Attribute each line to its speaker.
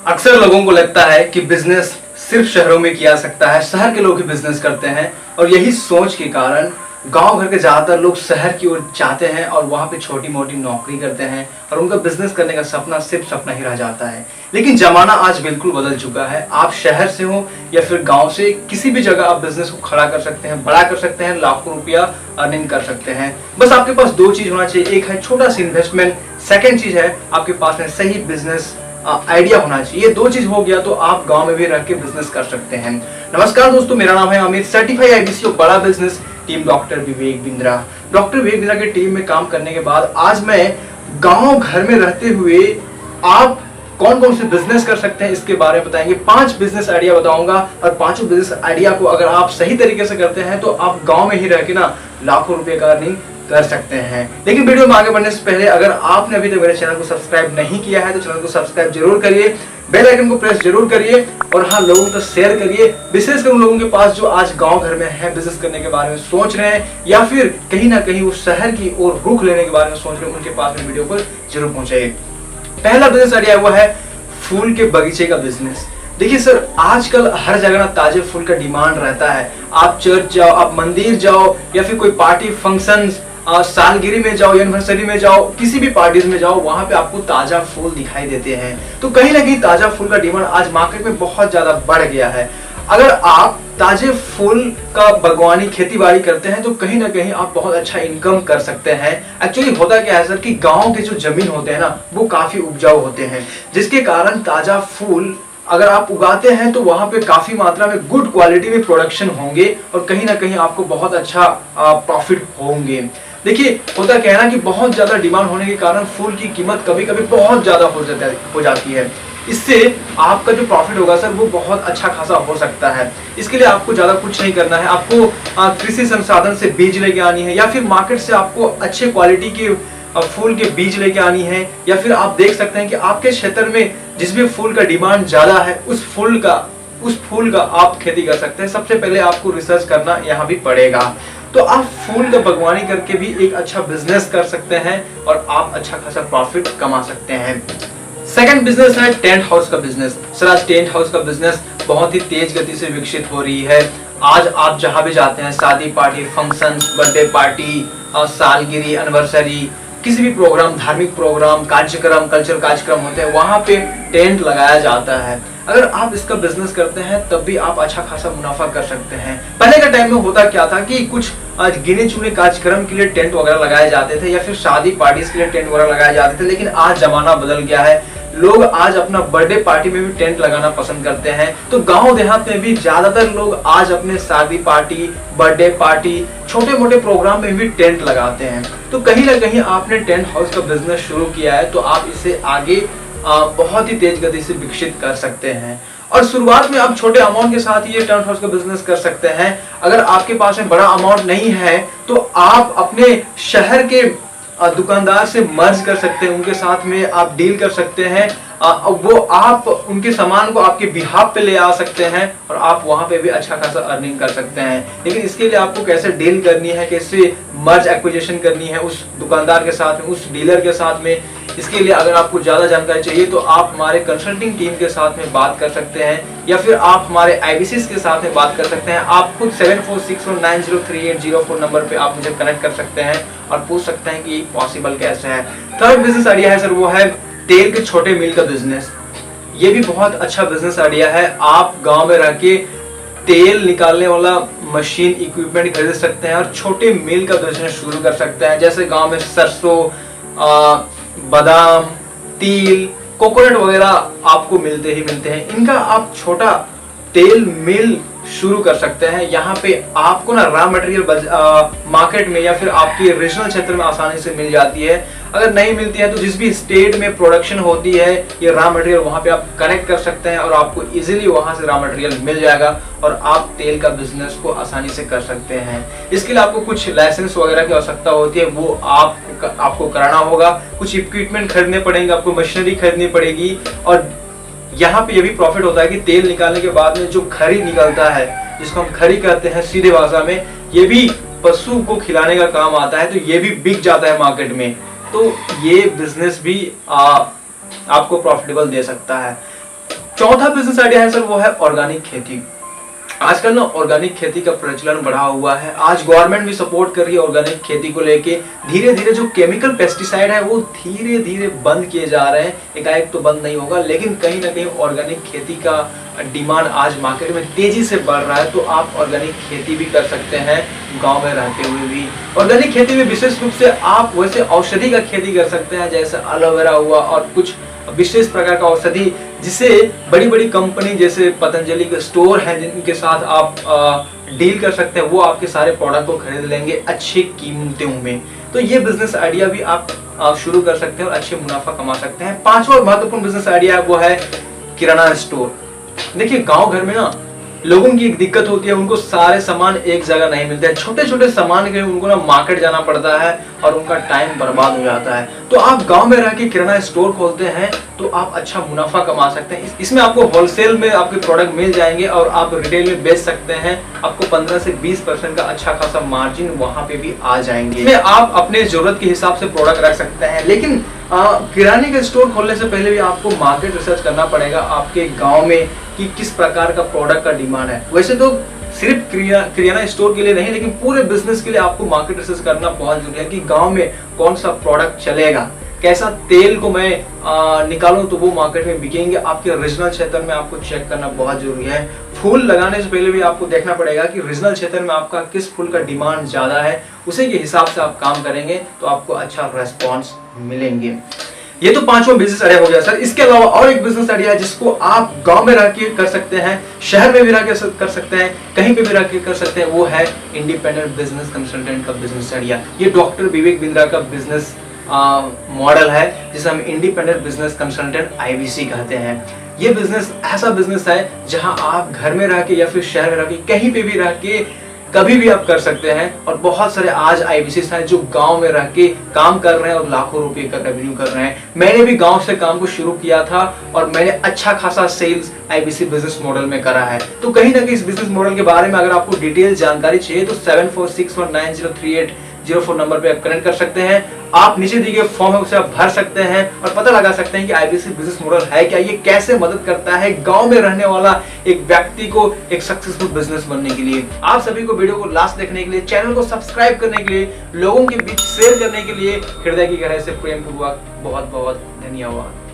Speaker 1: अक्सर लोगों को लगता है कि बिजनेस सिर्फ शहरों में किया जा सकता है, शहर के लोग ही बिजनेस करते हैं और यही सोच के कारण गांव घर के ज्यादातर लोग शहर की ओर जाते हैं और वहां पे छोटी मोटी नौकरी करते हैं और उनका बिजनेस करने का सपना सिर्फ सपना ही रह जाता है। लेकिन जमाना आज बिल्कुल बदल चुका है। आप शहर से हो या फिर गांव से, किसी भी जगह आप बिजनेस को खड़ा कर सकते हैं, बड़ा कर सकते हैं, लाखों रुपया अर्निंग कर सकते हैं। बस आपके पास दो चीज होना चाहिए, एक है छोटा सा इन्वेस्टमेंट, सेकेंड चीज है आपके पास में सही बिजनेस आइडिया होना चाहिए। ये दो चीज हो गया तो आप गांव में भी रह के बिजनेस कर सकते हैं। नमस्कार दोस्तों, मेरा नाम है अमित, सर्टिफाइड आईबीसी और बड़ा business team doctor Vivek Bindra. Doctor Vivek Bindra की टीम में काम करने के बाद आज मैं गांव घर में रहते हुए आप कौन कौन से बिजनेस कर सकते हैं इसके बारे में बताएंगे। 5 बिजनेस आइडिया बताऊंगा और पांचों बिजनेस आइडिया को अगर आप सही तरीके से करते हैं तो आप गांव में ही रह के ना लाखों रुपए का अर्निंग कर सकते हैं। लेकिन वीडियो में आगे बढ़ने से पहले अगर आपने अभी तक मेरे चैनल को सब्सक्राइब नहीं किया है तो चैनल को सब्सक्राइब जरूर करिए, बेल आइकन को प्रेस जरूर करिए और हाँ, लोगों को शेयर करिए, विशेषकर उन लोगों के पास जो आज गांव घर में है, बिजनेस करने के बारे में सोच रहे हैं या फिर कहीं ना कहीं वो शहर की ओर रुख लेने के बारे में सोच रहे हैं, उनके पास में वीडियो को जरूर पहुंचाइए। पहला बिजनेस आइडिया हुआ है फूल के बगीचे का बिजनेस। देखिए सर, आजकल हर जगह ना ताजे फूल का डिमांड रहता है। आप चर्च जाओ, आप मंदिर जाओ या फिर कोई पार्टी फंक्शन, सालगिरह में जाओ, एनिवर्सरी में जाओ, किसी भी पार्टीज में जाओ, वहां पे आपको ताजा फूल दिखाई देते हैं। तो कहीं ना कहीं ताजा फूल का डिमांड आज मार्केट में बहुत ज्यादा बढ़ गया है। अगर आप ताजे फूल का बागवानी खेती बाड़ी करते हैं तो कहीं ना कहीं आप बहुत अच्छा इनकम कर सकते हैं। एक्चुअली होता क्या है सर कि गांव के जो जमीन होते हैं ना वो काफी उपजाऊ होते हैं, जिसके कारण ताजा फूल अगर आप उगाते हैं तो वहां पे काफी मात्रा में गुड क्वालिटी में प्रोडक्शन होंगे और कहीं ना कहीं आपको बहुत अच्छा प्रॉफिट होंगे। देखिए होता क्या है ना कि बहुत ज्यादा डिमांड होने के कारण फूल की कीमत कभी कभी बहुत ज्यादा हो जाती है। इससे आपका जो प्रॉफिट होगा सर वो बहुत अच्छा खासा हो सकता है। इसके लिए आपको ज्यादा कुछ नहीं करना है, आपको कृषि संसाधन से बीज लेके आनी है या फिर मार्केट से आपको अच्छे क्वालिटी के फूल के बीज लेके आनी है, या फिर आप देख सकते हैं कि आपके क्षेत्र में जिस भी फूल का डिमांड ज्यादा है उस फूल का आप खेती कर सकते हैं। सबसे पहले आपको रिसर्च करना यहाँ भी पड़ेगा। तो आप फूल का बागवानी करके भी एक अच्छा बिजनेस कर सकते हैं और आप अच्छा खासा प्रॉफिट कमा सकते हैं। सेकंड बिजनेस है टेंट हाउस का बिजनेस। सर आज टेंट हाउस का बिजनेस बहुत ही तेज गति से विकसित हो रही है। आज आप जहां भी जाते हैं, शादी पार्टी, फंक्शन, बर्थडे पार्टी, सालगिरह, एनिवर्सरी, किसी भी प्रोग्राम, धार्मिक प्रोग्राम, कार्यक्रम, कल्चरल कार्यक्रम होते हैं, वहां पे टेंट लगाया जाता है। अगर आप इसका बिजनेस करते हैं तब भी आप अच्छा खासा मुनाफा कर सकते हैं। पहले के टाइम में होता क्या था कि कुछ गिने चुने कार्यक्रम के लिए टेंट वगैरह लगाए जाते थे या फिर शादी पार्टीज के लिए टेंट वगैरह लगाए जाते थे, लेकिन आज जमाना बदल गया है। लोग आज अपना बर्थडे पार्टी में भी टेंट लगाना पसंद करते हैं। तो गांव देहात में भी ज्यादातर लोग आज अपने शादी पार्टी, बर्थडे पार्टी, छोटे मोटे प्रोग्राम में भी टेंट लगाते हैं। तो कहीं ना कहीं आपने टेंट हाउस का बिजनेस शुरू किया है तो आप इसे आगे बहुत ही तेज गति से विकसित कर सकते हैं। और शुरुआत में आप छोटे अमाउंट के साथ ये टेंट हाउस का बिजनेस कर सकते हैं। अगर आपके पास में बड़ा अमाउंट नहीं है तो आप अपने शहर के दुकानदार से मर्ज कर सकते हैं, उनके साथ में आप डील कर सकते हैं। वो आप उनके सामान को आपके बिहाफ पे ले आ सकते हैं और आप वहां पे भी अच्छा खासा अर्निंग कर सकते हैं। लेकिन इसके लिए आपको कैसे डील करनी है, कैसे मर्ज एक्विजिशन करनी है उस दुकानदार के साथ में, उस डीलर के साथ में, इसके लिए अगर आपको ज्यादा जानकारी चाहिए तो आप हमारे कंसल्टिंग टीम के साथ में बात कर सकते हैं या फिर आप हमारे आईबीसी के साथ में बात कर सकते हैं। आप खुद 7461903804 नंबर पे आप मुझे कनेक्ट कर सकते हैं और पूछ सकते हैं कि पॉसिबल कैसे है। थर्ड बिजनेस आइडिया है सर वो है तेल के छोटे मिल का बिजनेस। ये भी बहुत अच्छा बिजनेस आइडिया है। आप गांव में रह के तेल निकालने वाला मशीन इक्विपमेंट खरीद सकते हैं और छोटे मिल का बिजनेस शुरू कर सकते हैं। जैसे गांव में सरसों, बादाम, तिल, कोकोनट वगैरह आपको मिलते हैं। इनका आप छोटा तेल मिल शुरू कर सकते हैं। यहाँ पे आपको ना रॉ मटेरियल मार्केट में या फिर आपके रीजनल क्षेत्र में आसानी से मिल जाती है। अगर नहीं मिलती है तो जिस भी स्टेट में प्रोडक्शन होती है ये रॉ मटेरियल, वहां पे आप कनेक्ट कर सकते हैं और आपको इजीली वहां से रॉ मटेरियल मिल जाएगा और आप तेल का बिजनेस को आसानी से कर सकते हैं। इसके लिए आपको कुछ लाइसेंस वगैरह की आवश्यकता होती है, वो आपको कराना होगा। कुछ इक्विपमेंट खरीदने पड़ेंगे, आपको मशीनरी खरीदनी पड़ेगी। और यहाँ पे ये भी प्रॉफिट होता है कि तेल निकालने के बाद में जो खरी निकलता है, जिसको हम खरी कहते हैं सीधे भाषा में, ये भी पशु को खिलाने का काम आता है, तो ये भी बिक जाता है मार्केट में। तो ये बिजनेस भी आपको प्रॉफिटेबल दे सकता है। चौथा बिजनेस आइडिया है सर, वो है ऑर्गेनिक खेती। आजकल ना ऑर्गेनिक खेती का प्रचलन बढ़ा हुआ है। आज गवर्नमेंट भी सपोर्ट कर रही है ऑर्गेनिक खेती को लेके। धीरे धीरे जो केमिकल पेस्टिसाइड है वो धीरे धीरे बंद किए जा रहे हैं। एकाएक तो बंद नहीं होगा, लेकिन कहीं ना कहीं ऑर्गेनिक खेती का डिमांड आज मार्केट में तेजी से बढ़ रहा है। तो आप ऑर्गेनिक खेती भी कर सकते हैं गांव में रहते हुए भी। ऑर्गेनिक खेती में विशेष रूप से आप वैसे औषधि का खेती कर सकते हैं, जैसे एलोवेरा हुआ और कुछ विशेष प्रकार का औषधि, जिसे बड़ी बड़ी कंपनी जैसे पतंजलि के स्टोर हैं जिनके साथ आप डील कर सकते हैं, वो आपके सारे प्रोडक्ट को खरीद लेंगे अच्छी कीमतों में। तो ये बिजनेस आइडिया भी आप शुरू कर सकते हैं और अच्छे मुनाफा कमा सकते हैं। पांचवा महत्वपूर्ण बिजनेस आइडिया है वो है किराना स्टोर। देखिए गांव घर में ना लोगों की एक दिक्कत होती है, उनको सारे सामान एक जगह नहीं मिलते हैं। छोटे छोटे सामान के लिए उनको ना मार्केट जाना पड़ता है और उनका टाइम बर्बाद हो जाता है। तो आप गांव में रह के किराना स्टोर खोलते हैं तो आप अच्छा मुनाफा कमा सकते हैं। इसमें आपको होलसेल में आपके प्रोडक्ट मिल जाएंगे और आप रिटेल में बेच सकते हैं। आपको 15 से 20% का अच्छा खासा मार्जिन वहां पे भी आ जाएंगे। इसमें आप अपने जरूरत के हिसाब से प्रोडक्ट रख सकते हैं। लेकिन किराने का स्टोर खोलने से पहले भी आपको मार्केट रिसर्च करना पड़ेगा आपके गाँव में कि किस प्रकार का प्रोडक्ट का डिमांड है। वैसे तो सिर्फ किराना स्टोर के लिए नहीं, लेकिन पूरे बिजनेस के लिए आपको मार्केट रिसर्च करना बहुत जरूरी है कि गांव में कौन सा प्रोडक्ट चलेगा, कैसा तेल को मैं निकालूं तो वो मार्केट में बिकेंगे। आपके रीजनल क्षेत्र में आपको चेक करना बहुत जरूरी है। फूल लगाने से पहले भी आपको देखना पड़ेगा कि रीजनल क्षेत्र में आपका किस फूल का डिमांड ज्यादा है, उसी के हिसाब से आप काम करेंगे तो आपको अच्छा रेस्पॉन्स मिलेंगे। ये तो पांचवा बिजनेस आइडिया हो गया सर। इसके अलावा और एक बिजनेस आइडिया है जिसको आप गांव में रह के कर सकते हैं, शहर में भी रह के कर सकते हैं, कहीं पे भी रह के कर सकते हैं। वो है इंडिपेंडेंट बिजनेस कंसल्टेंट का बिजनेस आइडिया। ये डॉक्टर विवेक बिंद्रा का बिजनेस मॉडल है जिसे हम इंडिपेंडेंट बिजनेस कंसल्टेंट IBC कहते हैं। ये बिजनेस ऐसा बिजनेस है जहां आप घर में रह के या फिर शहर में रह के कहीं पे भी रह के कभी भी आप कर सकते हैं। और बहुत सारे आज IBCs हैं जो गांव में रह के काम कर रहे हैं और लाखों रुपए का रेवेन्यू कर रहे हैं। मैंने भी गांव से काम को शुरू किया था और मैंने अच्छा खासा सेल्स IBC बिजनेस मॉडल में करा है। तो कहीं ना कहीं इस बिजनेस मॉडल के बारे में अगर आपको डिटेल जानकारी चाहिए तो 7461903804 नंबर पे आप कनेक्ट कर सकते हैं। आप नीचे दिए गए फॉर्म है उसे आप भर सकते हैं और पता लगा सकते हैं कि IBC बिजनेस मॉडल है क्या, ये कैसे मदद करता है गांव में रहने वाला एक व्यक्ति को एक सक्सेसफुल बिजनेस बनने के लिए। आप सभी को वीडियो को लास्ट देखने के लिए, चैनल को सब्सक्राइब करने के लिए, लोगों के बीच शेयर करने के लिए हृदय की गहराई से प्रेम पूर्वक बहुत बहुत धन्यवाद।